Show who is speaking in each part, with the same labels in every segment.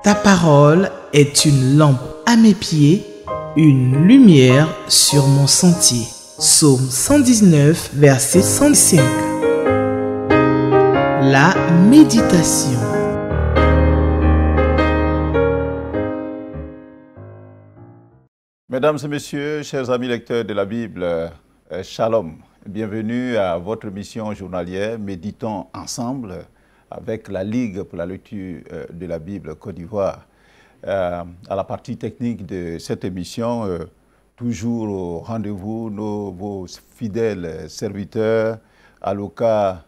Speaker 1: Ta parole est une lampe à mes pieds, une lumière sur mon sentier. Psaume 119, verset 105. La méditation.
Speaker 2: Mesdames et messieurs, chers amis lecteurs de la Bible, Shalom. Bienvenue à votre mission journalière Méditons ensemble avec la Ligue pour la lecture de la Bible Côte d'Ivoire. À la partie technique de cette émission, toujours au rendez-vous, vos fidèles serviteurs, Aloka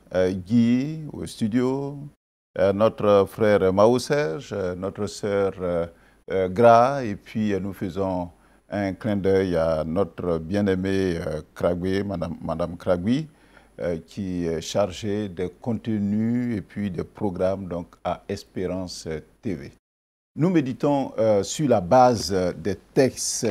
Speaker 2: Guy au studio, notre frère Mao Serge, notre sœur Gra, et puis nous faisons un clin d'œil à notre bien-aimée Kragwe, Madame Kragwe, qui est chargée des contenus et puis des programmes donc, à Espérance TV. Nous méditons sur la base des textes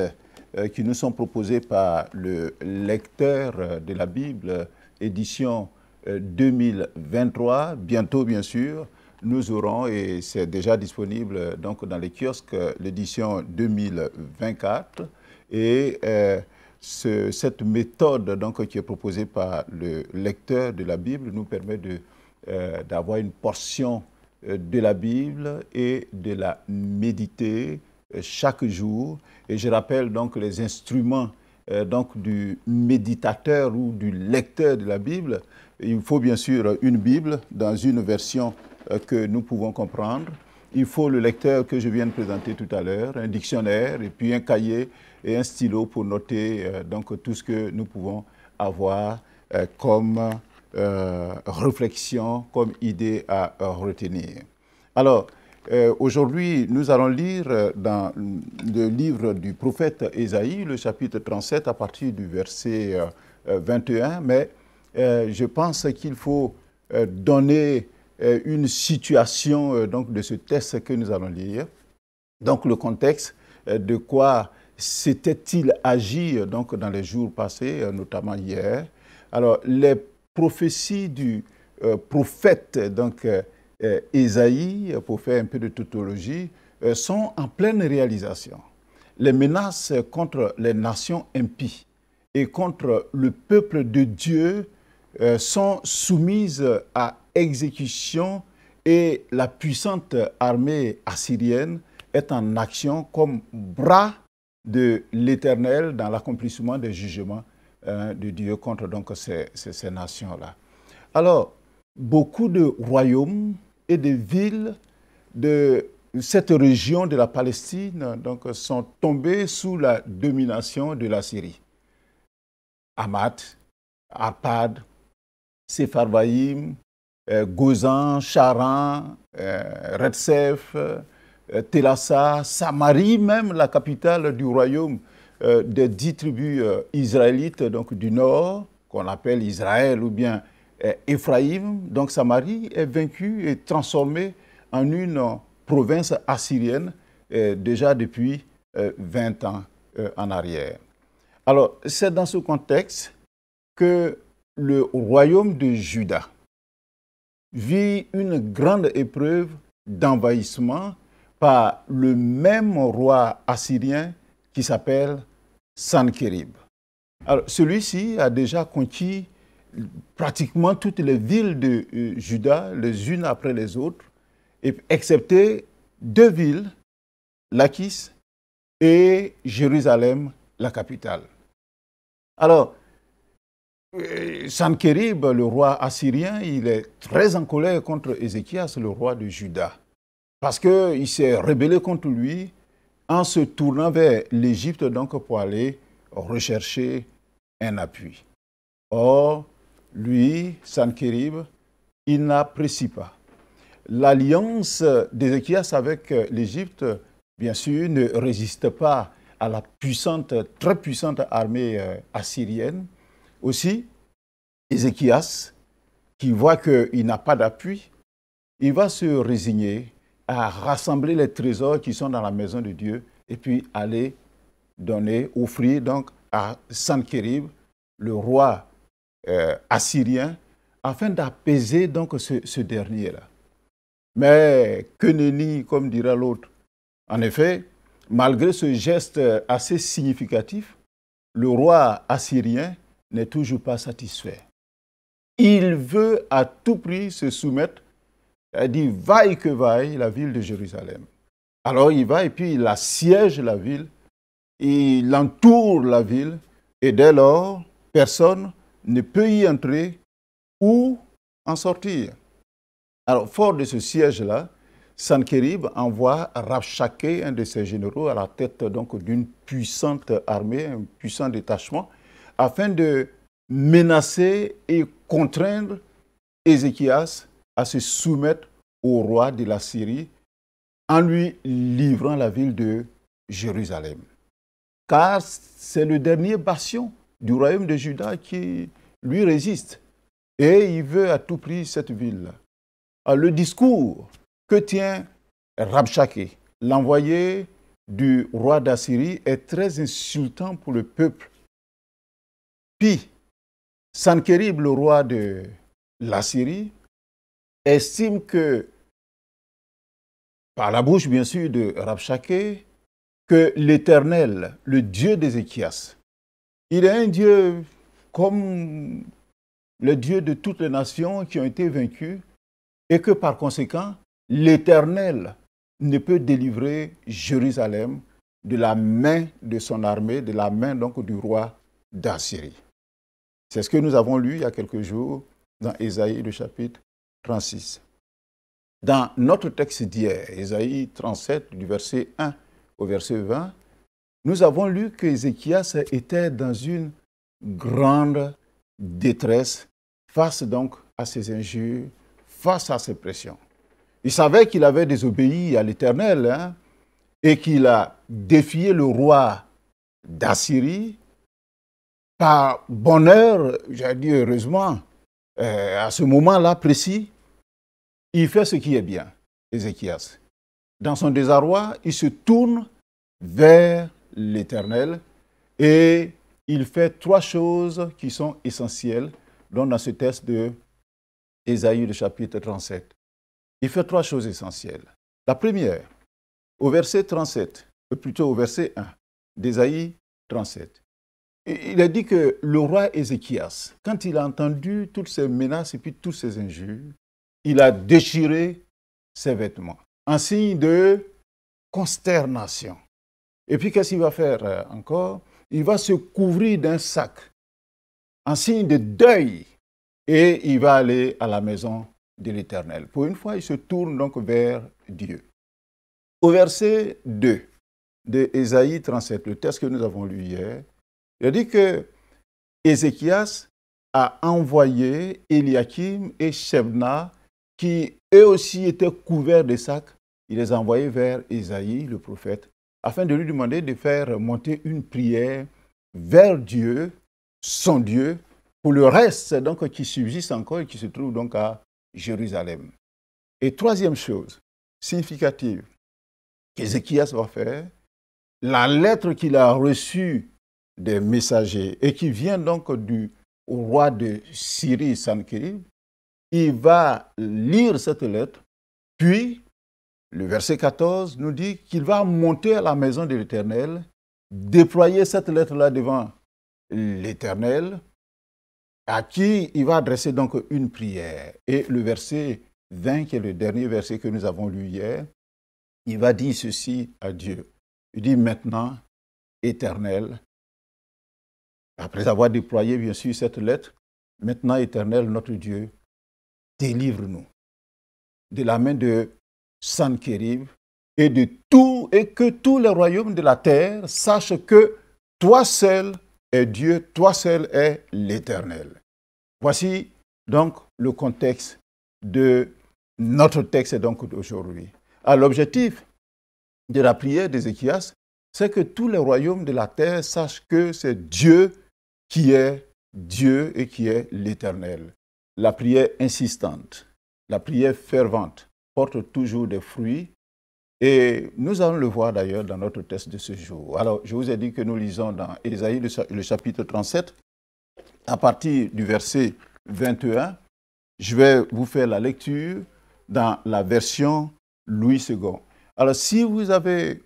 Speaker 2: qui nous sont proposés par le lecteur de la Bible, édition 2023. Bientôt, bien sûr, nous aurons, et c'est déjà disponible donc, dans les kiosques, l'édition 2024. Et cette méthode donc, qui est proposée par le lecteur de la Bible nous permet d'avoir une portion de la Bible et de la méditer chaque jour. Et je rappelle donc les instruments donc, du méditateur ou du lecteur de la Bible. Il faut bien sûr une Bible dans une version que nous pouvons comprendre. Il faut le lecteur que je viens de présenter tout à l'heure, un dictionnaire et puis un cahier et un stylo pour noter donc, tout ce que nous pouvons avoir comme réflexion, comme idée à retenir. Alors, aujourd'hui, nous allons lire dans le livre du prophète Ésaïe, le chapitre 37, à partir du verset 21, mais je pense qu'il faut donner une situation donc, de ce texte que nous allons lire. Donc, le contexte de quoi s'était-il agi donc, dans les jours passés, notamment hier. Alors, les prophéties du prophète donc, Ésaïe, pour faire un peu de tautologie, sont en pleine réalisation. Les menaces contre les nations impies et contre le peuple de Dieu sont soumises à exécution et la puissante armée assyrienne est en action comme bras de l'Éternel dans l'accomplissement des jugements de Dieu contre donc, ces nations-là. Alors, beaucoup de royaumes et de villes de cette région de la Palestine donc, sont tombés sous la domination de la Syrie. Hamath, Arpad, Sepharvaïm, Gozan, Charan, Retsef, Télassa, Samarie, même la capitale du royaume des 10 tribus israélites donc, du nord, qu'on appelle Israël ou bien Éphraïm. Donc Samarie est vaincue et transformée en une province assyrienne déjà depuis 20 ans en arrière. Alors, c'est dans ce contexte que le royaume de Juda vit une grande épreuve d'envahissement par le même roi assyrien qui s'appelle Sankérib. Alors, celui-ci a déjà conquis pratiquement toutes les villes de Juda, les unes après les autres, excepté 2 villes, Lachis et Jérusalem, la capitale. Alors, Sankérib, le roi assyrien, il est très en colère contre Ézéchias, le roi de Juda, parce qu'il s'est rebellé contre lui en se tournant vers l'Égypte donc pour aller rechercher un appui. Or, lui, Sankérib, il n'apprécie pas. L'alliance d'Ézéchias avec l'Égypte, bien sûr, ne résiste pas à la puissante, très puissante armée assyrienne. Aussi, Ézéchias, qui voit qu'il n'a pas d'appui, il va se résigner à rassembler les trésors qui sont dans la maison de Dieu et puis aller donner, offrir donc à Sankérib, le roi assyrien, afin d'apaiser donc ce dernier-là. Mais que nenni, comme dira l'autre, En effet, malgré ce geste assez significatif, le roi assyrien n'est toujours pas satisfait. Il veut à tout prix se soumettre, il dit vaille que vaille la ville de Jérusalem. Alors il va et puis il assiège la ville, il entoure la ville et dès lors, personne ne peut y entrer ou en sortir. Alors fort de ce siège-là, Sanchérib envoie Rabshakeh, un de ses généraux, à la tête donc d'une puissante armée, un puissant détachement, afin de menacer et contraindre Ézéchias à se soumettre au roi de la Syrie en lui livrant la ville de Jérusalem. Car c'est le dernier bastion du royaume de Juda qui lui résiste. Et il veut à tout prix cette ville-là. Alors, le discours que tient Rabshakeh, l'envoyé du roi d'Assyrie, est très insultant pour le peuple. Puis, Sanchérib, le roi de l'Assyrie, estime que, par la bouche bien sûr de Rabshakeh, que l'Éternel, le Dieu d'Ézéchias, il est un Dieu comme le Dieu de toutes les nations qui ont été vaincues, et que par conséquent, l'Éternel ne peut délivrer Jérusalem de la main de son armée, de la main donc du roi d'Assyrie. C'est ce que nous avons lu il y a quelques jours dans Ésaïe, le chapitre 36. Dans notre texte d'hier, Ésaïe 37, du verset 1 au verset 20, nous avons lu qu'Ézéchias était dans une grande détresse face donc à ses injures, face à ses pressions. Il savait qu'il avait désobéi à l'Éternel et qu'il a défié le roi d'Assyrie. Par bonheur, j'ai dit heureusement, à ce moment-là précis, il fait ce qui est bien, Ézéchias. Dans son désarroi, il se tourne vers l'Éternel et il fait trois choses qui sont essentielles dans ce texte de Ésaïe, le chapitre 37. Il fait trois choses essentielles. La première, au verset 37, plutôt au verset 1 d'Ésaïe 37, il a dit que le roi Ézéchias, quand il a entendu toutes ces menaces et puis toutes ces injures, il a déchiré ses vêtements en signe de consternation. Et puis qu'est-ce qu'il va faire encore? Il va se couvrir d'un sac en signe de deuil et il va aller à la maison de l'Éternel. Pour une fois, il se tourne donc vers Dieu. Au verset 2 de Ésaïe 37, le texte que nous avons lu hier, il a dit que Ézéchias a envoyé Eliakim et Shebna, qui eux aussi étaient couverts de sacs, il les a envoyés vers Ésaïe, le prophète, afin de lui demander de faire monter une prière vers Dieu, son Dieu, pour le reste donc, qui subsiste encore et qui se trouve donc à Jérusalem. Et troisième chose significative qu'Ézéchias va faire, la lettre qu'il a reçue des messagers et qui vient donc du roi de Syrie, Sanchérib, il va lire cette lettre, puis le verset 14 nous dit qu'il va monter à la maison de l'Éternel, déployer cette lettre-là devant l'Éternel, à qui il va adresser donc une prière. Et le verset 20, qui est le dernier verset que nous avons lu hier, il va dire ceci à Dieu. Il dit maintenant, Éternel, après avoir déployé bien sûr cette lettre, maintenant, Éternel, notre Dieu, délivre-nous de la main de Sanchérib et que tous les royaumes de la terre sachent que toi seul est Dieu, toi seul est l'Éternel. Voici donc le contexte de notre texte donc d'aujourd'hui. L'objectif de la prière d'Ézéchias, c'est que tous les royaumes de la terre sachent que c'est Dieu qui est Dieu et qui est l'Éternel. La prière insistante, la prière fervente porte toujours des fruits et nous allons le voir d'ailleurs dans notre texte de ce jour. Alors, je vous ai dit que nous lisons dans Ésaïe le chapitre 37, à partir du verset 21, je vais vous faire la lecture dans la version Louis II. Alors, si vous avez,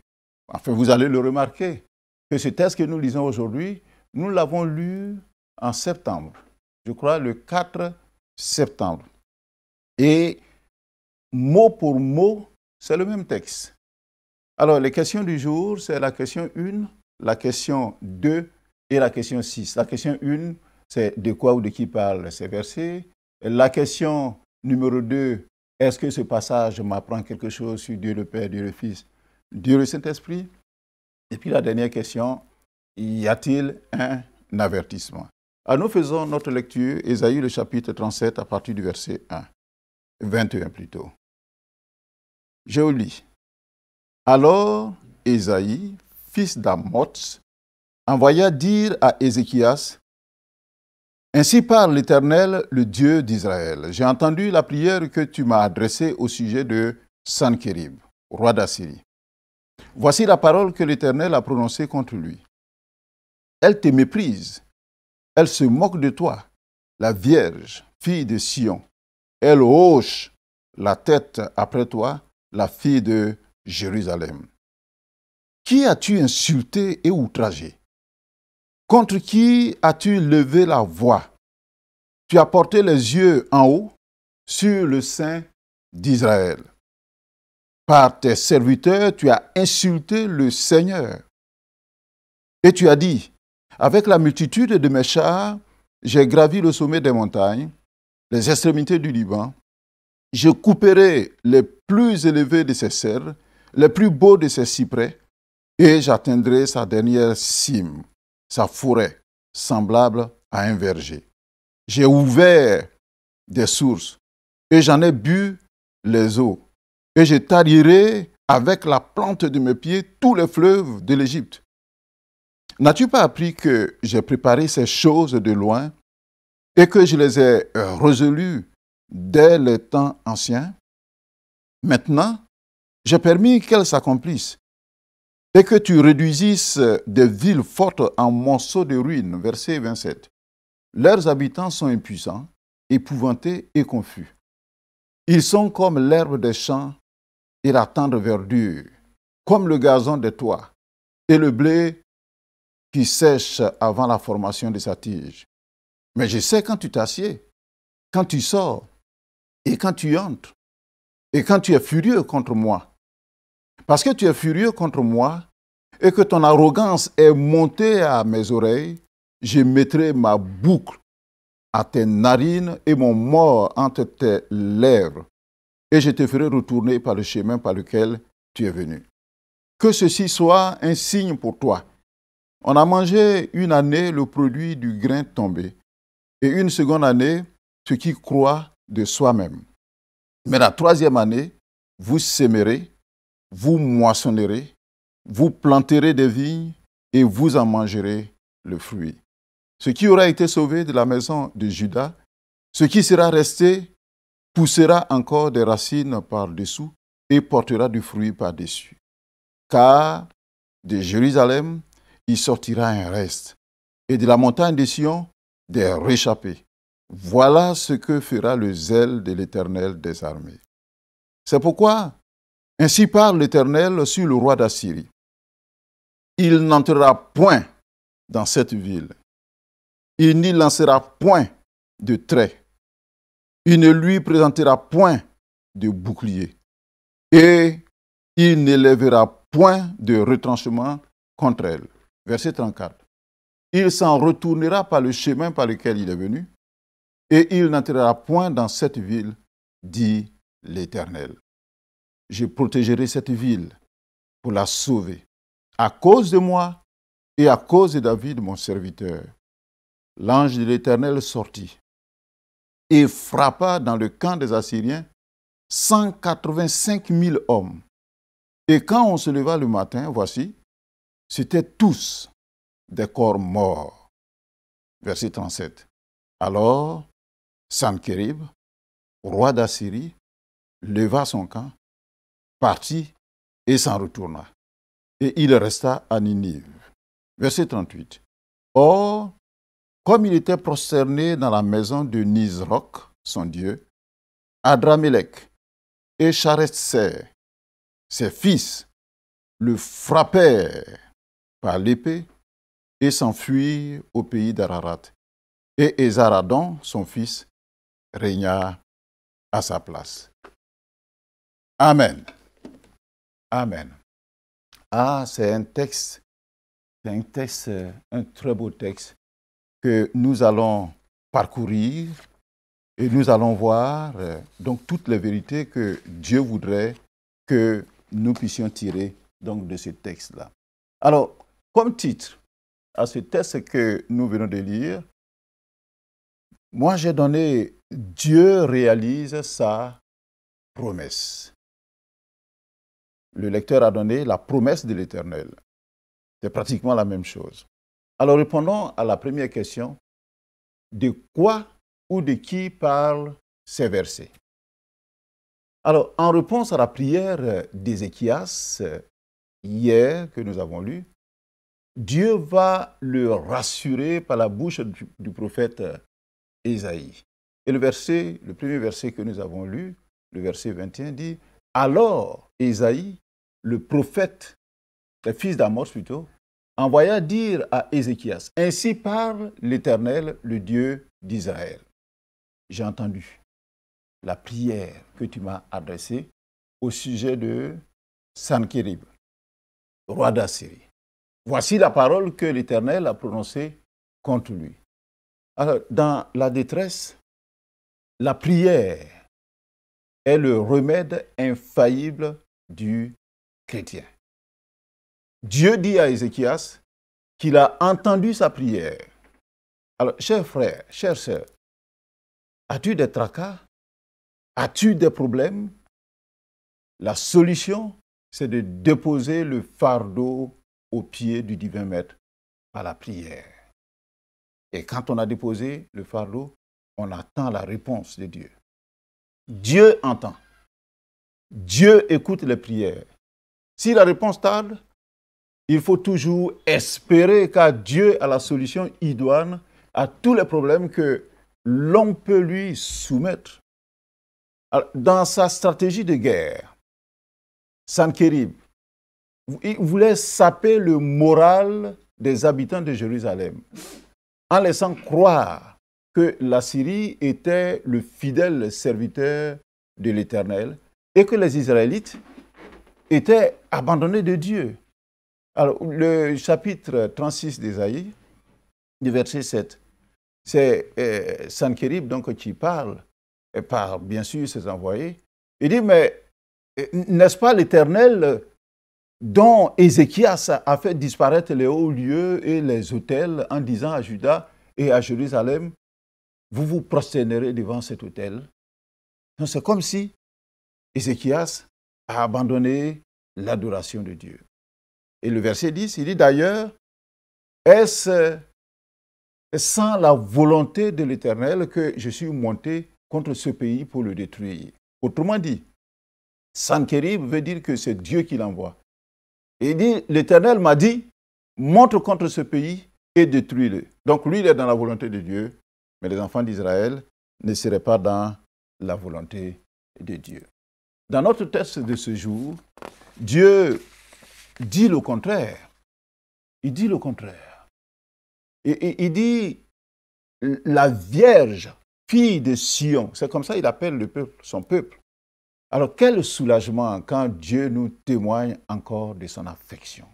Speaker 2: enfin, vous allez le remarquer, que ce texte que nous lisons aujourd'hui, nous l'avons lu en septembre. Je crois le 4 septembre. Et mot pour mot, c'est le même texte. Alors, les questions du jour, c'est la question 1, la question 2 et la question 6. La question 1, c'est de quoi ou de qui parlent ces versets. La question numéro 2, est-ce que ce passage m'apprend quelque chose sur Dieu le Père, Dieu le Fils, Dieu le Saint-Esprit? Et puis la dernière question, y a-t-il un avertissement? Alors nous faisons notre lecture, Ésaïe le chapitre 37 à partir du verset 1, 21 plutôt. Je vous lis. Alors Ésaïe, fils d'Amoz, envoya dire à Ézéchias, « Ainsi parle l'Éternel, le Dieu d'Israël. J'ai entendu la prière que tu m'as adressée au sujet de Sankérib, roi d'Assyrie. Voici la parole que l'Éternel a prononcée contre lui. Elle te méprise, elle se moque de toi, la Vierge, fille de Sion. Elle hoche la tête après toi, la fille de Jérusalem. Qui as-tu insulté et outragé? Contre qui as-tu levé la voix? Tu as porté les yeux en haut sur le sein d'Israël. Par tes serviteurs, tu as insulté le Seigneur. Et tu as dit, avec la multitude de mes chars, j'ai gravi le sommet des montagnes, les extrémités du Liban. Je couperai les plus élevés de ses cèdres, les plus beaux de ses cyprès, et j'atteindrai sa dernière cime, sa forêt, semblable à un verger. J'ai ouvert des sources, et j'en ai bu les eaux, et je tarirai avec la plante de mes pieds tous les fleuves de l'Égypte. N'as-tu pas appris que j'ai préparé ces choses de loin et que je les ai résolues dès les temps anciens? Maintenant, j'ai permis qu'elles s'accomplissent et que tu réduisisses des villes fortes en monceaux de ruines. Verset 27. Leurs habitants sont impuissants, épouvantés et confus. Ils sont comme l'herbe des champs et la tendre verdure, comme le gazon des toits et le blé qui sèche avant la formation de sa tige. Mais je sais quand tu t'assieds, quand tu sors et quand tu entres, et quand tu es furieux contre moi. Parce que tu es furieux contre moi et que ton arrogance est montée à mes oreilles, je mettrai ma boucle à tes narines et mon mors entre tes lèvres, et je te ferai retourner par le chemin par lequel tu es venu. Que ceci soit un signe pour toi. On a mangé une année le produit du grain tombé, et une seconde année ce qui croît de soi-même. Mais la troisième année, vous sèmerez, vous moissonnerez, vous planterez des vignes, et vous en mangerez le fruit. Ce qui aura été sauvé de la maison de Juda, ce qui sera resté, poussera encore des racines par-dessous et portera du fruit par-dessus. Car de Jérusalem, il sortira un reste, et de la montagne de Sion, des réchappés. Voilà ce que fera le zèle de l'Éternel des armées. C'est pourquoi, ainsi parle l'Éternel sur le roi d'Assyrie. Il n'entrera point dans cette ville. Il n'y lancera point de trait. Il ne lui présentera point de bouclier. Et il n'élèvera point de retranchement contre elle. Verset 34. Il s'en retournera par le chemin par lequel il est venu, et il n'entrera point dans cette ville, dit l'Éternel. Je protégerai cette ville pour la sauver, à cause de moi et à cause de David, mon serviteur. L'ange de l'Éternel sortit et frappa dans le camp des Assyriens 185 000 hommes. Et quand on se leva le matin, voici, c'étaient tous des corps morts. Verset 37. Alors, Sankérib, roi d'Assyrie, leva son camp, partit et s'en retourna. Et il resta à Ninive. Verset 38. Or, comme il était prosterné dans la maison de Nisroch, son dieu, Adramélec et Chareth-Ser, ses fils le frappèrent par l'épée et s'enfuirent au pays d'Ararat. Et Esaradon, son fils, régna à sa place. Amen. Amen. Ah, c'est un très beau texte que nous allons parcourir et nous allons voir donc toutes les vérités que Dieu voudrait que nous puissions tirer donc de ce texte-là. Alors, comme titre à ce texte que nous venons de lire, moi j'ai donné « Dieu réalise sa promesse ». Le lecteur a donné la promesse de l'Éternel. C'est pratiquement la même chose. Alors répondons à la première question. De quoi ou de qui parlent ces versets? Alors, en réponse à la prière d'Ézéchias, hier que nous avons lu, Dieu va le rassurer par la bouche du prophète Ésaïe. Et le premier verset que nous avons lu, le verset 21 dit « Alors Ésaïe, le prophète, le fils d'Amos plutôt, envoya dire à Ézéchias, « Ainsi parle l'Éternel, le Dieu d'Israël. J'ai entendu la prière que tu m'as adressée au sujet de Sankérib, roi d'Assyrie. Voici la parole que l'Éternel a prononcée contre lui. » Alors, dans la détresse, la prière est le remède infaillible du chrétien. Dieu dit à Ézéchias qu'il a entendu sa prière. Alors, chers frères, chères sœurs, as-tu des tracas? As-tu des problèmes? La solution, c'est de déposer le fardeau aux pieds du divin maître par la prière. Et quand on a déposé le fardeau, on attend la réponse de Dieu. Dieu entend. Dieu écoute les prières. Si la réponse tarde, il faut toujours espérer car Dieu a la solution idoine à tous les problèmes que l'on peut lui soumettre. Alors, dans sa stratégie de guerre, Sankérib, il voulait saper le moral des habitants de Jérusalem en laissant croire que la Syrie était le fidèle serviteur de l'Éternel et que les Israélites étaient abandonnés de Dieu. Alors, le chapitre 36 d'Ésaïe, du verset 7, c'est Sankérib donc qui parle, et par bien sûr ses envoyés. Il dit, mais n'est-ce pas l'Éternel dont Ézéchias a fait disparaître les hauts lieux et les autels en disant à Juda et à Jérusalem, vous vous prosternerez devant cet autel. Donc c'est comme si Ézéchias a abandonné l'adoration de Dieu. Et le verset 10, il dit d'ailleurs, est-ce sans la volonté de l'Éternel que je suis monté contre ce pays pour le détruire? Autrement dit, Sankérib veut dire que c'est Dieu qui l'envoie. Et il dit, l'Éternel m'a dit, monte contre ce pays et détruis-le. Donc lui, il est dans la volonté de Dieu, mais les enfants d'Israël ne seraient pas dans la volonté de Dieu. Dans notre texte de ce jour, Dieu dit le contraire. Il dit le contraire. Et il dit, la Vierge, fille de Sion, c'est comme ça qu'il appelle le peuple, son peuple. Alors quel soulagement quand Dieu nous témoigne encore de son affection.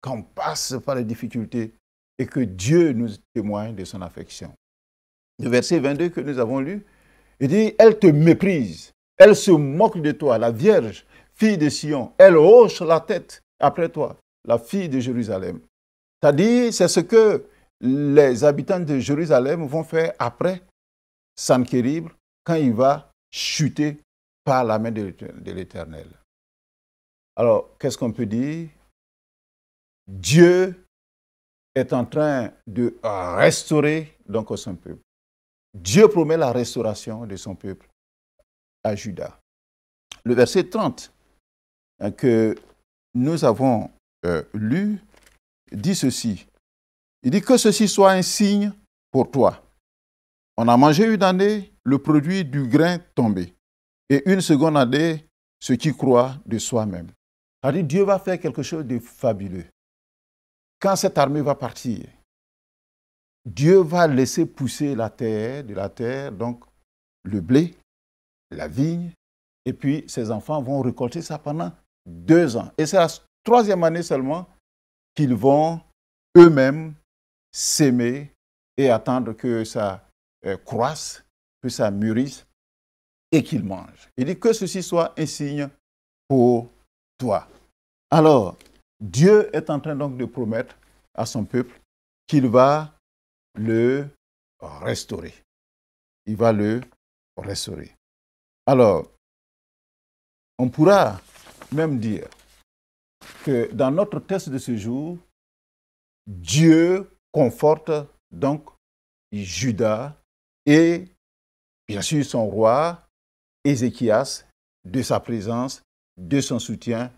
Speaker 2: Quand on passe par les difficultés et que Dieu nous témoigne de son affection. Le verset 22 que nous avons lu, il dit, elle te méprise, elle se moque de toi, la Vierge, fille de Sion, elle hoche la tête après toi, la fille de Jérusalem. C'est-à-dire, c'est ce que les habitants de Jérusalem vont faire après Sankérib, quand il va chuter par la main de l'Éternel. Alors, qu'est-ce qu'on peut dire? Dieu est en train de restaurer donc son peuple. Dieu promet la restauration de son peuple à Juda. Le verset 30 que nous avons lu dit ceci. Il dit que ceci soit un signe pour toi. On a mangé une année le produit du grain tombé et une seconde année ce qui croît de soi-même. C'est-à-dire Dieu va faire quelque chose de fabuleux. Quand cette armée va partir, Dieu va laisser pousser de la terre, donc le blé, la vigne, et puis ses enfants vont récolter ça pendant 2 ans. Et c'est la 3e année seulement qu'ils vont eux-mêmes s'aimer et attendre que ça croisse, que ça mûrisse et qu'ils mangent. Il dit que ceci soit un signe pour toi. Alors, Dieu est en train donc de promettre à son peuple qu'il va le restaurer. Il va le restaurer. Alors, on pourra même dire que dans notre texte de ce jour, Dieu conforte donc Juda et bien sûr son roi Ézéchias de sa présence, de son soutien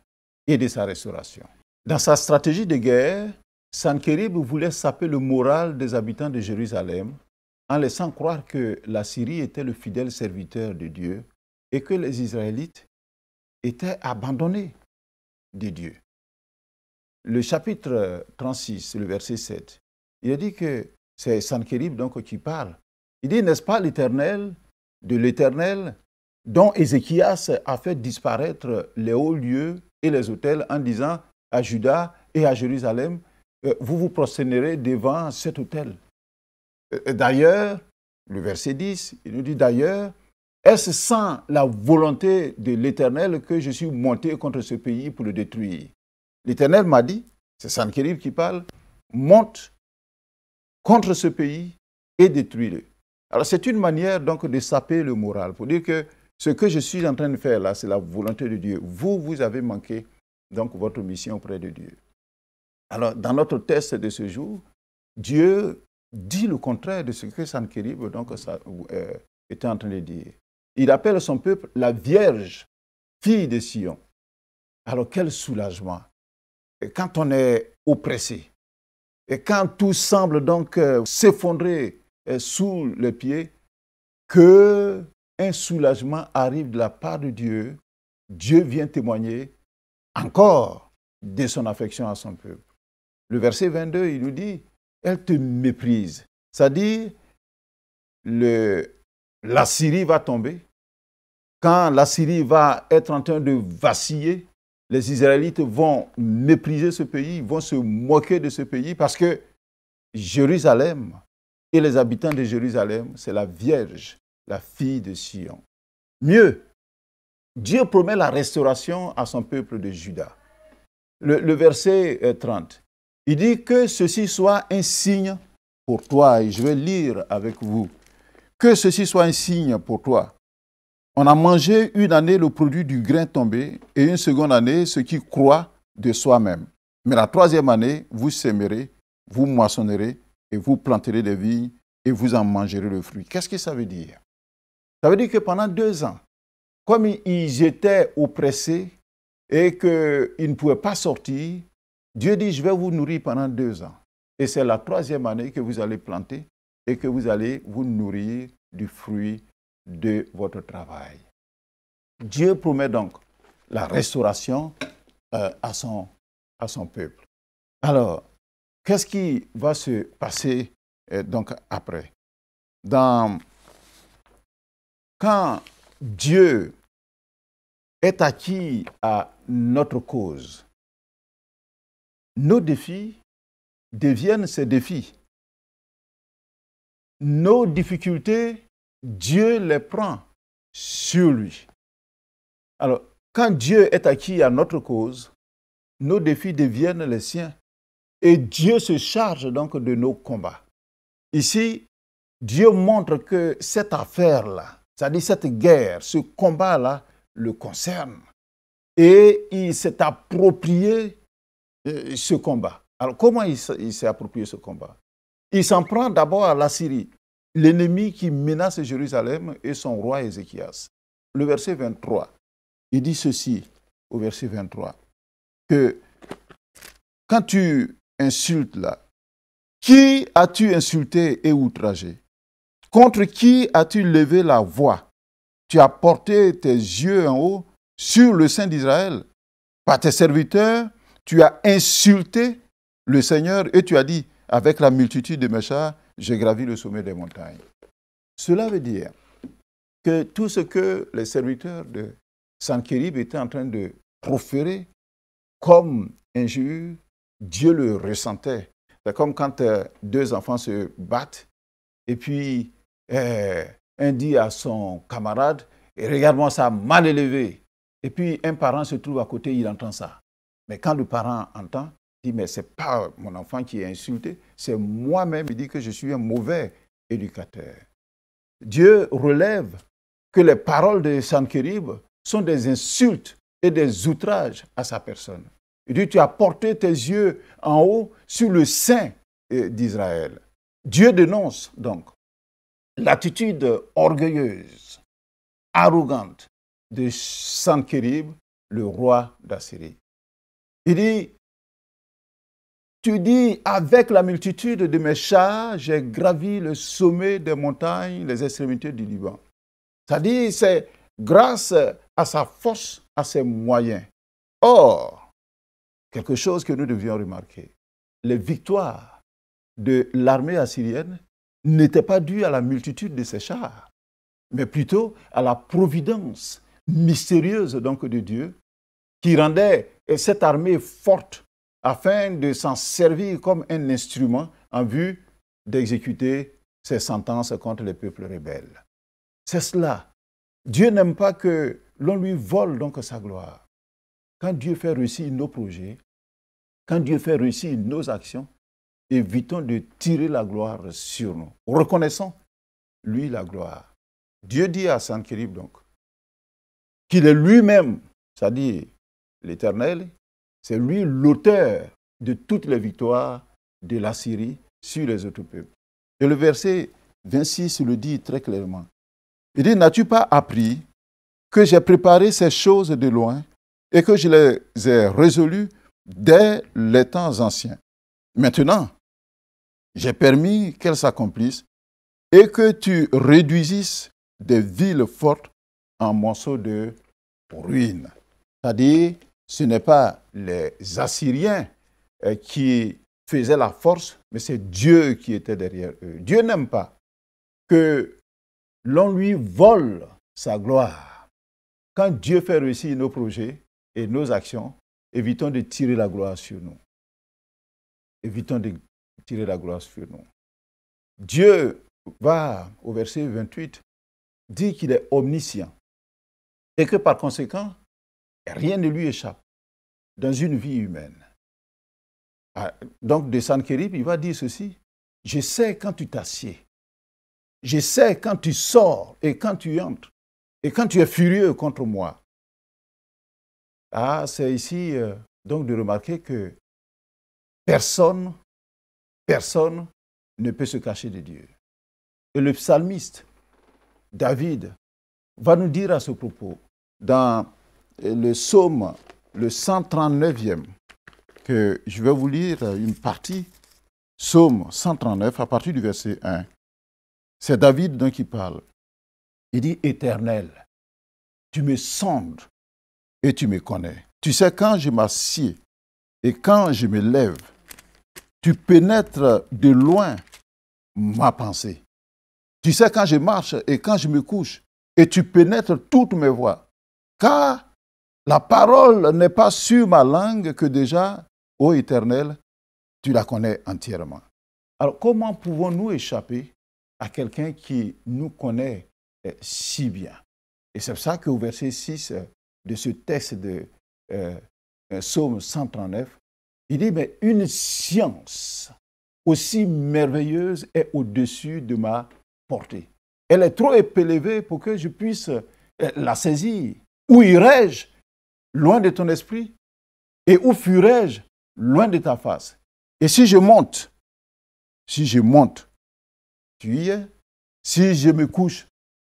Speaker 2: et de sa restauration. Dans sa stratégie de guerre, Sanchérib voulait saper le moral des habitants de Jérusalem en laissant croire que la Syrie était le fidèle serviteur de Dieu et que les Israélites étaient abandonnés de Dieu. Le chapitre 36, le verset 7, il a dit que c'est Sanchérib donc qui parle. Il dit, n'est-ce pas l'Éternel, de l'Éternel, dont Ézéchias a fait disparaître les hauts lieux et les autels en disant à Juda et à Jérusalem, vous vous prosternerez devant cet autel. D'ailleurs, le verset 10, il nous dit d'ailleurs, est-ce sans la volonté de l'Éternel que je suis monté contre ce pays pour le détruire? L'Éternel m'a dit, c'est Sanchérib qui parle, monte contre ce pays et détruis-le. Alors c'est une manière donc de saper le moral, pour dire que ce que je suis en train de faire là, c'est la volonté de Dieu. Vous avez manqué donc votre mission auprès de Dieu. Alors dans notre test de ce jour, Dieu dit le contraire de ce que Sanchérib donc était en train de dire. Il appelle son peuple la Vierge, fille de Sion. Alors quel soulagement! Et quand on est oppressé, et quand tout semble donc s'effondrer sous les pieds, que un soulagement arrive de la part de Dieu, Dieu vient témoigner encore de son affection à son peuple. Le verset 22, il nous dit, elle te méprise. C'est-à-dire, la Syrie va tomber. Quand la Syrie va être en train de vaciller, les Israélites vont mépriser ce pays, vont se moquer de ce pays parce que Jérusalem et les habitants de Jérusalem, c'est la Vierge, la fille de Sion. Mieux, Dieu promet la restauration à son peuple de Juda. Le verset 30, il dit que ceci soit un signe pour toi, et je vais lire avec vous, que ceci soit un signe pour toi. On a mangé une année le produit du grain tombé et une seconde année ce qui croît de soi-même. Mais la 3e année, vous sèmerez, vous moissonnerez et vous planterez des vignes et vous en mangerez le fruit. Qu'est-ce que ça veut dire? Ça veut dire que pendant 2 ans, comme ils étaient oppressés et qu'ils ne pouvaient pas sortir, Dieu dit, je vais vous nourrir pendant 2 ans. Et c'est la 3e année que vous allez planter et que vous allez vous nourrir du fruit de votre travail. Dieu promet donc la restauration à son peuple. Alors, qu'est-ce qui va se passer donc après? Quand Dieu est acquis à notre cause, nos défis deviennent ses défis. Nos difficultés, Dieu les prend sur lui. Alors, quand Dieu est acquis à notre cause, nos défis deviennent les siens. Et Dieu se charge donc de nos combats. Ici, Dieu montre que cette affaire-là, c'est-à-dire cette guerre, ce combat-là, le concerne. Et il s'est approprié ce combat. Alors, comment il s'est approprié ce combat? Il s'en prend d'abord à la Syrie, l'ennemi qui menace Jérusalem et son roi Ézéchias. Le verset 23, il dit ceci au verset 23, que quand tu insultes là, qui as-tu insulté et outragé? Contre qui as-tu levé la voix? Tu as porté tes yeux en haut sur le Saint d'Israël. par tes serviteurs, tu as insulté le Seigneur et tu as dit, avec la multitude de mes chars, j'ai gravi le sommet des montagnes. Cela veut dire que tout ce que les serviteurs de Sanchérib étaient en train de proférer comme injure, Dieu le ressentait. C'est comme quand deux enfants se battent et puis un dit à son camarade, regarde-moi ça, mal élevé. Et puis un parent se trouve à côté, il entend ça. Mais quand le parent entend, il dit, mais ce n'est pas mon enfant qui est insulté, c'est moi-même, il dit que je suis un mauvais éducateur. Dieu relève que les paroles de Sanchérib sont des insultes et des outrages à sa personne. Il dit, tu as porté tes yeux en haut sur le sein d'Israël. Dieu dénonce donc l'attitude orgueilleuse, arrogante de Sanchérib, le roi d'Assyrie. Il dit, tu dis, avec la multitude de mes chars, j'ai gravi le sommet des montagnes, les extrémités du Liban. C'est-à-dire, c'est grâce à sa force, à ses moyens. Or, quelque chose que nous devions remarquer, les victoires de l'armée assyrienne n'étaient pas dues à la multitude de ses chars, mais plutôt à la providence mystérieuse donc de Dieu qui rendait cette armée forte afin de s'en servir comme un instrument en vue d'exécuter ses sentences contre les peuples rebelles. C'est cela. Dieu n'aime pas que l'on lui vole donc sa gloire. Quand Dieu fait réussir nos projets, quand Dieu fait réussir nos actions, évitons de tirer la gloire sur nous. Reconnaissons lui la gloire. Dieu dit à Sanchérib donc qu'il est lui-même, c'est-à-dire l'Éternel, c'est lui l'auteur de toutes les victoires de l'Assyrie sur les autres peuples. Et le verset 26 le dit très clairement. Il dit, n'as-tu pas appris que j'ai préparé ces choses de loin et que je les ai résolues dès les temps anciens? Maintenant, j'ai permis qu'elles s'accomplissent et que tu réduisisses des villes fortes en morceaux de ruines. C'est-à-dire, ce n'est pas les Assyriens qui faisaient la force, mais c'est Dieu qui était derrière eux. Dieu n'aime pas que l'on lui vole sa gloire. Quand Dieu fait réussir nos projets et nos actions, évitons de tirer la gloire sur nous. Évitons de tirer la gloire sur nous. Dieu va, au verset 28, dire qu'il est omniscient et que par conséquent, rien ne lui échappe dans une vie humaine. Donc, de Sanchérib, il va dire ceci, je sais quand tu t'assieds, je sais quand tu sors et quand tu entres, et quand tu es furieux contre moi. C'est ici donc de remarquer que personne ne peut se cacher de Dieu. Et le psalmiste, David, va nous dire à ce propos, dans le psaume, le 139e, que je vais vous lire une partie, psaume 139, à partir du verset 1. C'est David donc qui parle. Il dit, Éternel, tu me sondes et tu me connais. Tu sais quand je m'assieds et quand je me lève, tu pénètres de loin ma pensée. Tu sais quand je marche et quand je me couche, et tu pénètres toutes mes voies. Car la parole n'est pas sur ma langue que déjà, ô Éternel, tu la connais entièrement. Alors, comment pouvons-nous échapper à quelqu'un qui nous connaît si bien? Et c'est pour ça qu'au verset 6 de ce texte de Psaume 139, il dit, mais une science aussi merveilleuse est au-dessus de ma portée. Elle est trop élevée pour que je puisse la saisir. Où irai-je loin de ton esprit? Et où fuirai-je loin de ta face? Et si je monte, tu y es. Si je me couche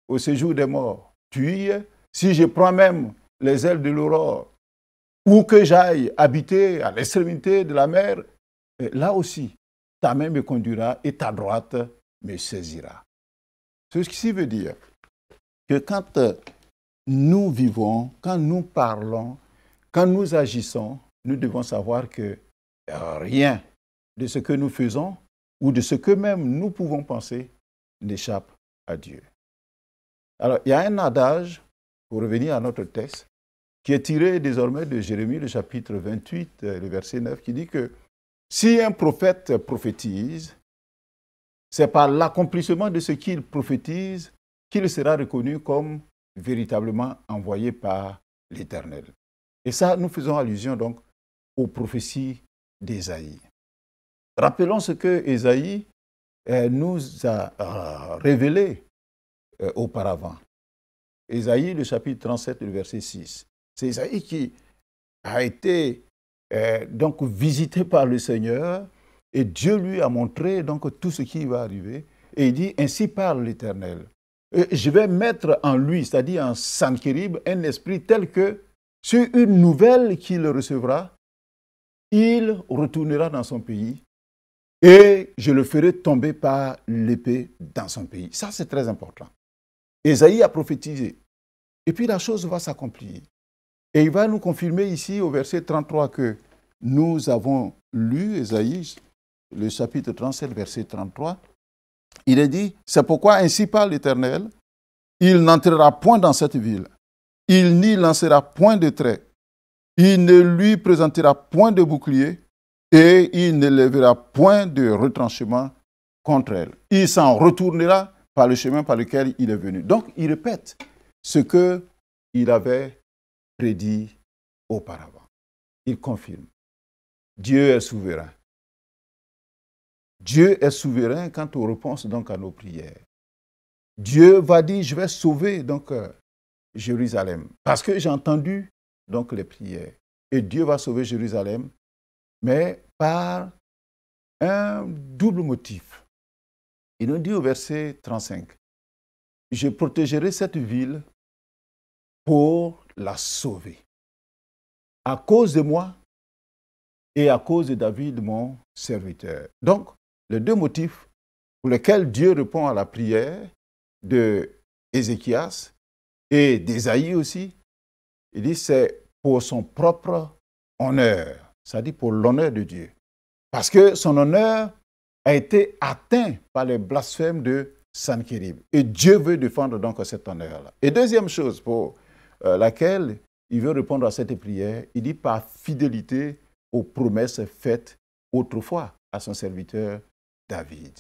Speaker 2: au séjour des morts, tu y es. Si je prends même les ailes de l'aurore, où que j'aille habiter à l'extrémité de la mer, là aussi, ta main me conduira et ta droite me saisira. Ce qui veut dire que quand nous vivons, quand nous parlons, quand nous agissons, nous devons savoir que rien de ce que nous faisons ou de ce que même nous pouvons penser n'échappe à Dieu. Alors, il y a un adage, pour revenir à notre texte, qui est tiré désormais de Jérémie, le chapitre 28, le verset 9, qui dit que si un prophète prophétise, c'est par l'accomplissement de ce qu'il prophétise qu'il sera reconnu comme véritablement envoyé par l'Éternel. Et ça, nous faisons allusion donc aux prophéties d'Ésaïe. Rappelons ce que Ésaïe nous a révélé auparavant. Ésaïe, le chapitre 37, le verset 6. C'est Ésaïe qui a été donc visité par le Seigneur et Dieu lui a montré donc tout ce qui va arriver. Et il dit, ainsi parle l'Éternel. Je vais mettre en lui, c'est-à-dire en Sanchérib, un esprit tel que sur une nouvelle qu'il recevra, il retournera dans son pays et je le ferai tomber par l'épée dans son pays. Ça, c'est très important. Ésaïe a prophétisé. Et puis la chose va s'accomplir. Et il va nous confirmer ici au verset 33 que nous avons lu, Ésaïe, le chapitre 37, verset 33. Il est dit, c'est pourquoi ainsi parle l'Éternel, il n'entrera point dans cette ville, il n'y lancera point de trait, il ne lui présentera point de bouclier et il ne lèvera point de retranchement contre elle. Il s'en retournera par le chemin par lequel il est venu. Donc, il répète ce qu'il avait prédit auparavant. Il confirme. Dieu est souverain. Dieu est souverain quant aux réponses donc à nos prières. Dieu va dire, je vais sauver donc Jérusalem. Parce que j'ai entendu donc les prières. Et Dieu va sauver Jérusalem, mais par un double motif. Il nous dit au verset 35, je protégerai cette ville pour la sauver. À cause de moi et à cause de David, mon serviteur. Donc, les deux motifs pour lesquels Dieu répond à la prière de Ézéchias et d'Ésaïe aussi, il dit c'est pour son propre honneur, c'est-à-dire pour l'honneur de Dieu. Parce que son honneur a été atteint par les blasphèmes de Sanchérib. Et Dieu veut défendre donc cet honneur-là. Et deuxième chose pour laquelle il veut répondre à cette prière, il dit par fidélité aux promesses faites autrefois à son serviteur David.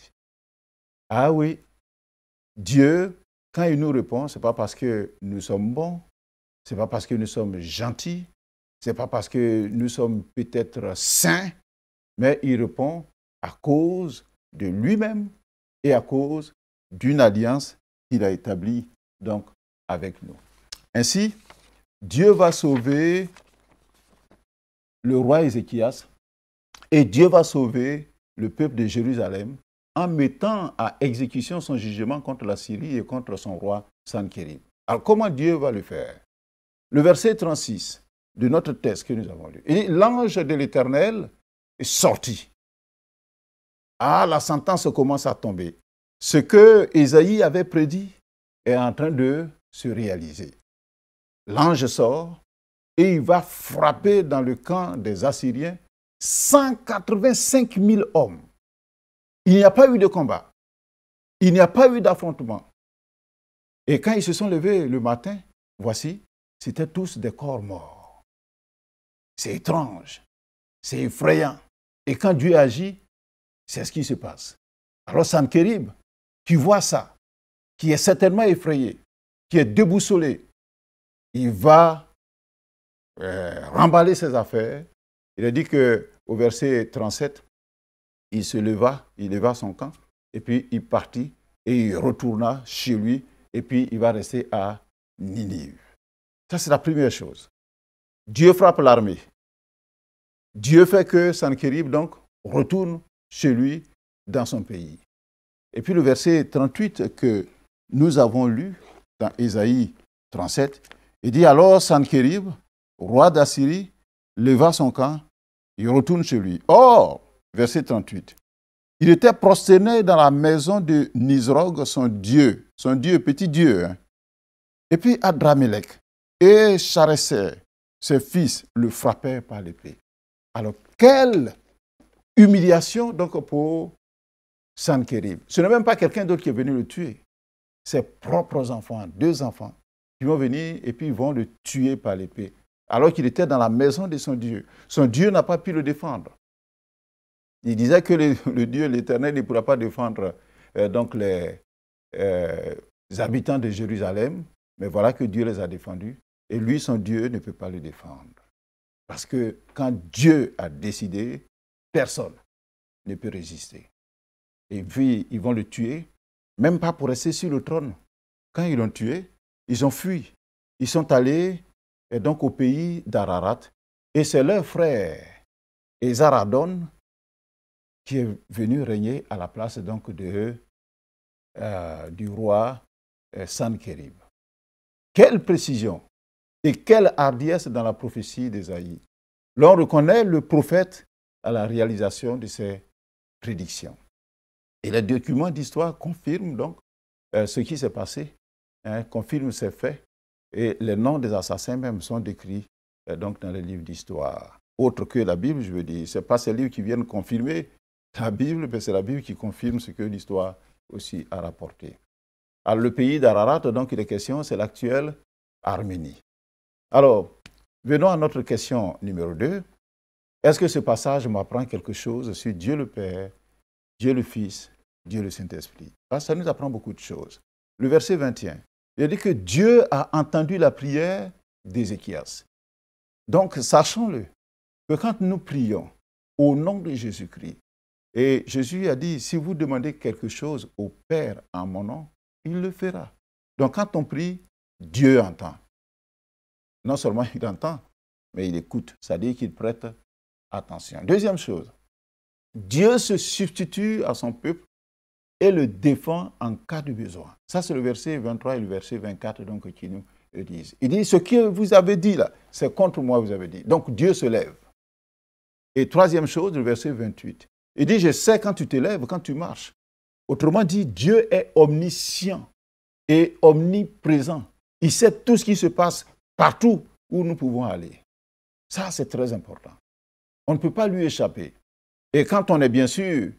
Speaker 2: Ah oui, Dieu, quand il nous répond, ce n'est pas parce que nous sommes bons, ce n'est pas parce que nous sommes gentils, ce n'est pas parce que nous sommes peut-être saints, mais il répond à cause de lui-même et à cause d'une alliance qu'il a établie donc avec nous. Ainsi, Dieu va sauver le roi Ézéchias et Dieu va sauver le peuple de Jérusalem en mettant à exécution son jugement contre la Syrie et contre son roi Sanchérib. Alors comment Dieu va le faire? Le verset 36 de notre texte que nous avons lu. Et l'ange de l'Éternel est sorti. Ah, la sentence commence à tomber. Ce que Ésaïe avait prédit est en train de se réaliser. L'ange sort et il va frapper dans le camp des Assyriens 185 000 hommes. Il n'y a pas eu de combat. Il n'y a pas eu d'affrontement. Et quand ils se sont levés le matin, voici, c'étaient tous des corps morts. C'est étrange. C'est effrayant. Et quand Dieu agit, c'est ce qui se passe. Alors Sanchérib, qui voit ça, qui est certainement effrayé, qui est déboussolé, il va remballer ses affaires. Il a dit qu'au verset 37, il se leva, il leva son camp, et puis il partit, et il retourna chez lui, et puis il va rester à Ninive. Ça, c'est la première chose. Dieu frappe l'armée. Dieu fait que Sanchérib, donc, retourne chez lui, dans son pays. Et puis le verset 38 que nous avons lu dans Ésaïe 37, il dit alors Sanchérib, roi d'Assyrie, leva son camp, il retourne chez lui. Or, verset 38, il était prosterné dans la maison de Nisrog, son dieu, petit dieu. Et puis Adramélec et Chareser, ses fils le frappaient par l'épée. Alors, quelle humiliation donc pour Sanchérib. Ce n'est même pas quelqu'un d'autre qui est venu le tuer. Ses propres enfants, 2 enfants, qui vont venir et puis ils vont le tuer par l'épée. Alors qu'il était dans la maison de son Dieu. Son Dieu n'a pas pu le défendre. Il disait que le Dieu, l'Éternel, ne pourra pas défendre donc les habitants de Jérusalem. Mais voilà que Dieu les a défendus. Et lui, son Dieu, ne peut pas le défendre. Parce que quand Dieu a décidé, personne ne peut résister. Et puis, ils vont le tuer, même pas pour rester sur le trône. Quand ils l'ont tué, ils ont fui. Ils sont allés donc au pays d'Ararat. Et c'est leur frère, Esaradon, qui est venu régner à la place donc du roi Sanchérib. Quelle précision et quelle hardiesse dans la prophétie d'Ésaïe. L'on reconnaît le prophète à la réalisation de ses prédictions. Et les documents d'histoire confirment donc ce qui s'est passé, confirment ces faits. Et les noms des assassins même sont décrits donc dans les livres d'histoire. Autre que la Bible, je veux dire. Ce n'est pas ces livres qui viennent confirmer la Bible, mais c'est la Bible qui confirme ce que l'histoire aussi a rapporté. Alors, le pays d'Ararat, donc il est question, c'est l'actuelle Arménie. Alors, venons à notre question numéro 2. Est-ce que ce passage m'apprend quelque chose sur Dieu le Père, Dieu le Fils, Dieu le Saint-Esprit? Ça nous apprend beaucoup de choses. Le verset 21, il dit que Dieu a entendu la prière d'Ézéchias. Donc, sachons-le, que quand nous prions au nom de Jésus-Christ, et Jésus a dit, si vous demandez quelque chose au Père en mon nom, il le fera. Donc, quand on prie, Dieu entend. Non seulement il entend, mais il écoute, c'est-à-dire qu'il prête attention. Deuxième chose, Dieu se substitue à son peuple et le défend en cas de besoin. Ça, c'est le verset 23 et le verset 24 donc, qui nous le disent. Il dit, ce que vous avez dit là, c'est contre moi vous avez dit. Donc, Dieu se lève. Et troisième chose, le verset 28. Il dit, je sais quand tu te lèves, quand tu marches. Autrement dit, Dieu est omniscient et omniprésent. Il sait tout ce qui se passe partout où nous pouvons aller. Ça, c'est très important. On ne peut pas lui échapper. Et quand on est bien sûr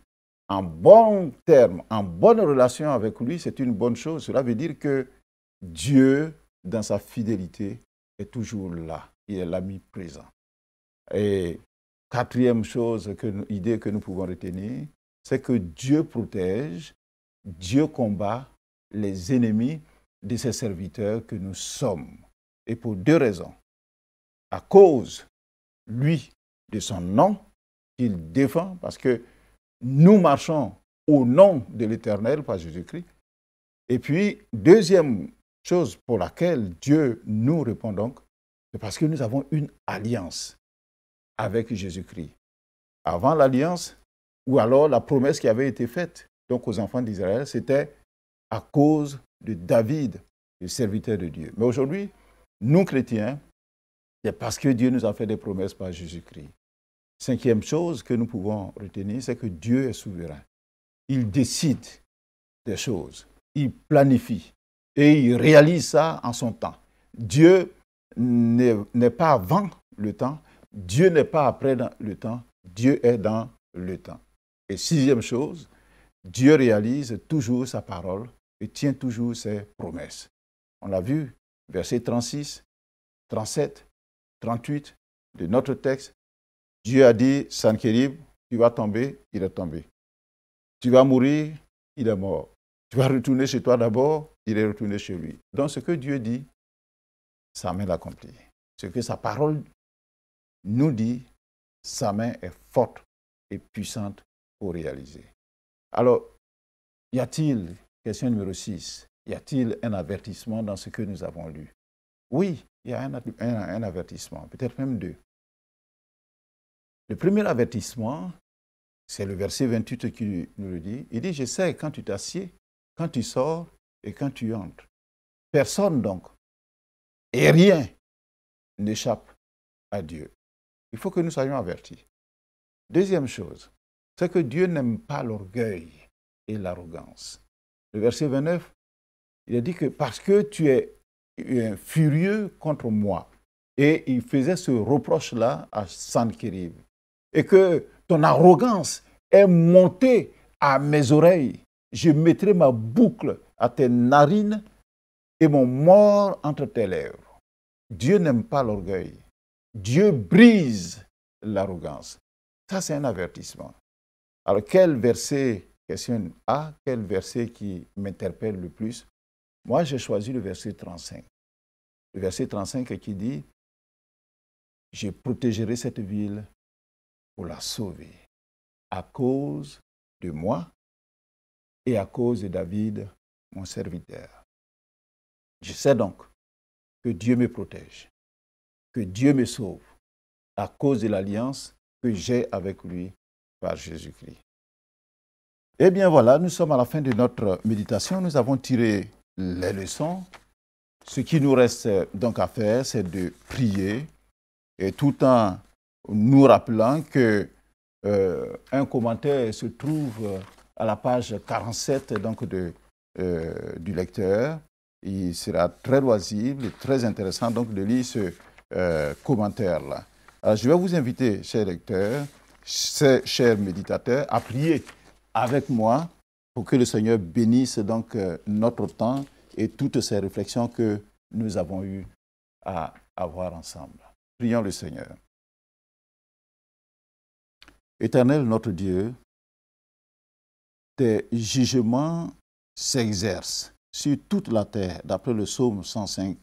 Speaker 2: en bon terme, en bonne relation avec lui, c'est une bonne chose. Cela veut dire que Dieu, dans sa fidélité, est toujours là. Il est l'ami présent. Et quatrième chose, idée que nous pouvons retenir, c'est que Dieu protège, Dieu combat les ennemis de ses serviteurs que nous sommes. Et pour 2 raisons. À cause, lui, de son nom, qu'il défend, parce que nous marchons au nom de l'Éternel, par Jésus-Christ. Et puis, deuxième chose pour laquelle Dieu nous répond donc, c'est parce que nous avons une alliance avec Jésus-Christ. Avant l'alliance, ou alors la promesse qui avait été faite donc aux enfants d'Israël, c'était à cause de David, le serviteur de Dieu. Mais aujourd'hui, nous chrétiens, c'est parce que Dieu nous a fait des promesses par Jésus-Christ. Cinquième chose que nous pouvons retenir, c'est que Dieu est souverain. Il décide des choses, il planifie et il réalise ça en son temps. Dieu n'est pas avant le temps, Dieu n'est pas après le temps, Dieu est dans le temps. Et sixième chose, Dieu réalise toujours sa parole et tient toujours ses promesses. On l'a vu, versets 36, 37, 38 de notre texte. Dieu a dit, Sanchérib, tu vas tomber, il est tombé. Tu vas mourir, il est mort. Tu vas retourner chez toi d'abord, il est retourné chez lui. Donc ce que Dieu dit, sa main l'accomplit. Ce que sa parole nous dit, sa main est forte et puissante pour réaliser. Alors, y a-t-il, question numéro 6, y a-t-il un avertissement dans ce que nous avons lu? Oui, il y a un avertissement, peut-être même 2. Le premier avertissement, c'est le verset 28 qui nous le dit. Il dit, je sais quand tu t'assieds, quand tu sors et quand tu entres. Personne donc, et rien n'échappe à Dieu. Il faut que nous soyons avertis. Deuxième chose, c'est que Dieu n'aime pas l'orgueil et l'arrogance. Le verset 29, il a dit que parce que tu es furieux contre moi, Et il faisait ce reproche-là à Sanchérib. Et que ton arrogance est montée à mes oreilles. Je mettrai ma boucle à tes narines et mon mors entre tes lèvres. Dieu n'aime pas l'orgueil. Dieu brise l'arrogance. Ça, c'est un avertissement. Alors, quel verset, question A, quel verset qui m'interpelle le plus? Moi, j'ai choisi le verset 35. Le verset 35 qui dit « Je protégerai cette ville pour la sauver à cause de moi et à cause de David, mon serviteur. » Je sais donc que Dieu me protège, que Dieu me sauve à cause de l'alliance que j'ai avec lui par Jésus-Christ. Eh bien voilà, nous sommes à la fin de notre méditation. Nous avons tiré les leçons. Ce qui nous reste donc à faire, c'est de prier, et tout en nous rappelant que un commentaire se trouve à la page 47 donc du lecteur. Il sera très loisible et très intéressant donc de lire ce commentaire-là. Alors, je vais vous inviter, chers lecteurs, chers méditateurs, à prier avec moi pour que le Seigneur bénisse donc notre temps et toutes ces réflexions que nous avons eues à avoir ensemble. Prions le Seigneur. Éternel notre Dieu, tes jugements s'exercent sur toute la terre, d'après le psaume 105,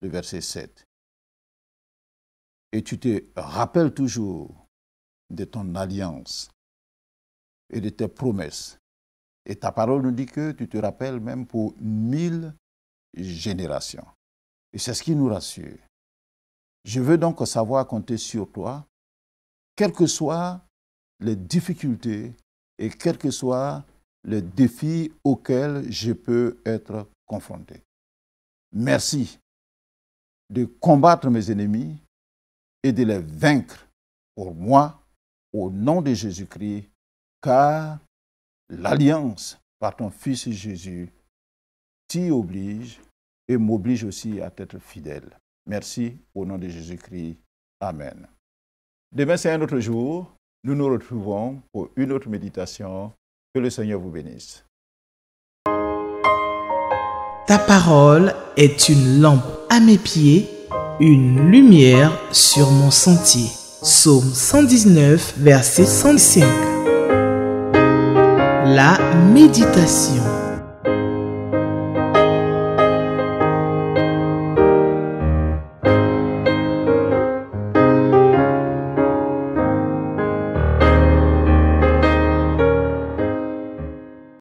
Speaker 2: le verset 7. Et tu te rappelles toujours de ton alliance et de tes promesses. Et ta parole nous dit que tu te rappelles même pour 1000 générations. Et c'est ce qui nous rassure. Je veux donc savoir compter sur toi, quelles que soient les difficultés et quels que soient les défis auxquels je peux être confronté. Merci de combattre mes ennemis et de les vaincre pour moi, au nom de Jésus-Christ, car l'alliance par ton Fils Jésus t'y oblige et m'oblige aussi à être fidèle. Merci au nom de Jésus-Christ. Amen. Demain, c'est un autre jour. Nous nous retrouvons pour une autre méditation. Que le Seigneur vous bénisse.
Speaker 1: Ta parole est une lampe à mes pieds, une lumière sur mon sentier. Psaume 119, verset 105. La méditation.